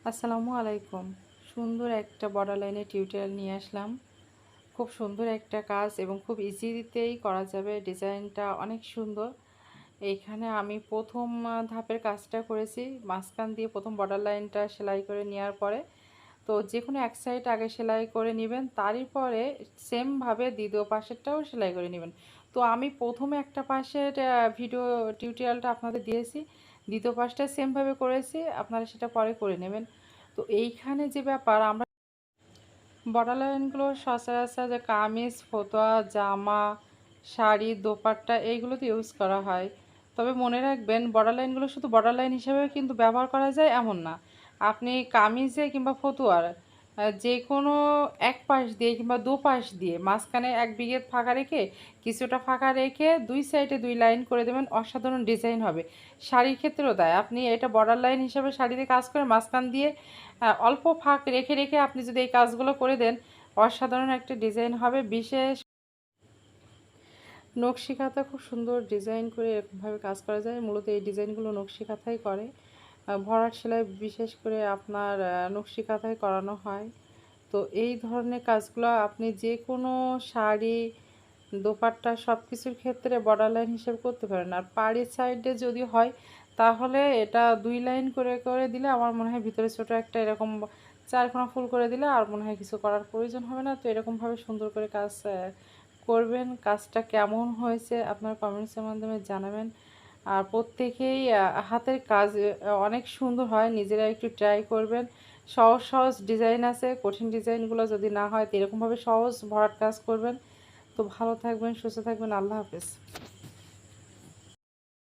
আসসালামু আলাইকুম। সুন্দর একটা বর্ডার লাইনের টিউটোরিয়াল নিয়ে আসলাম। খুব সুন্দর একটা কাজ এবং খুব ইজিতেই করা যাবে। ডিজাইনটা অনেক সুন্দর। এইখানে আমি প্রথম ধাপের কাজটা করেছি। মাঝখান দিয়ে প্রথম বর্ডার লাইনটা সেলাই করে নেওয়ার পরে তো যে কোনো এক সাইড আগে সেলাই করে নেবেন, তারই পরে সেমভাবে দ্বিতীয় পাশেরটাও সেলাই করে নেবেন। তো আমি প্রথমে একটা পাশের ভিডিও টিউটোরিয়ালটা আপনাদের দিয়েছি, দ্বিতীয় পাশটা সেমভাবে করেছি, আপনারা সেটা পরে করে নেবেন। তো এইখানে যে ব্যাপার, আমরা বর্ডার লাইনগুলো সচরাচর যে কামিজ, ফতোয়া, জামা, শাড়ি, দোপাট্টা এইগুলোতে ইউজ করা হয়। তবে মনে রাখবেন, বর্ডার লাইনগুলো শুধু বর্ডার লাইন হিসেবে কিন্তু ব্যবহার করা যায় এমন না। আপনি কামিজে কিংবা ফতুয়ার যে কোনো এক পাশ দিয়ে কিংবা দু পাশ দিয়ে মাঝখানে এক বিঘে ফাঁকা রেখে কিছুটা ফাঁকা রেখে দুই সাইডে দুই লাইন করে দেবেন, অসাধারণ ডিজাইন হবে। শাড়ির ক্ষেত্রেও তাই, আপনি এটা বর্ডার লাইন হিসেবে শাড়িতে কাজ করে মাঝখান দিয়ে অল্প ফাঁক রেখে রেখে আপনি যদি এই কাজগুলো করে দেন, অসাধারণ একটা ডিজাইন হবে। বিশেষ নকশি কাঁথা খুব সুন্দর ডিজাইন করে এরকমভাবে কাজ করা যায়। মূলত এই ডিজাইনগুলো নকশি কাঁথাই করে। ভরাট সেলাই বিশেষ করে আপনার নকশি কাঁথায় করানো হয়। তো এই ধরনের কাজগুলো আপনি যে কোনো শাড়ি, দোপাট্টা সব কিছুর ক্ষেত্রে বর্ডার লাইন হিসেবে করতে পারেন। আর পাড়ির সাইডে যদি হয় তাহলে এটা দুই লাইন করে করে দিলে আমার মনে হয় ভিতরে ছোটো একটা এরকম চারকোনা ফুল করে দিলে আর মনে হয় কিছু করার প্রয়োজন হবে না। তো এরকমভাবে সুন্দর করে কাজ করবেন। কাজটা কেমন হয়েছে আপনার কমেন্টসের মাধ্যমে জানাবেন। আর প্রত্যেকেই হাতের কাজ অনেক সুন্দর হয়, নিজেরা একটু ট্রাই করবেন। সহজ সহজ ডিজাইন আছে, কঠিন ডিজাইনগুলো যদি না হয় তো এরকমভাবে সহজ ভরাট কাজ করবেন। তো ভালো থাকবেন, সুস্থ থাকবেন, আল্লাহ হাফেজ।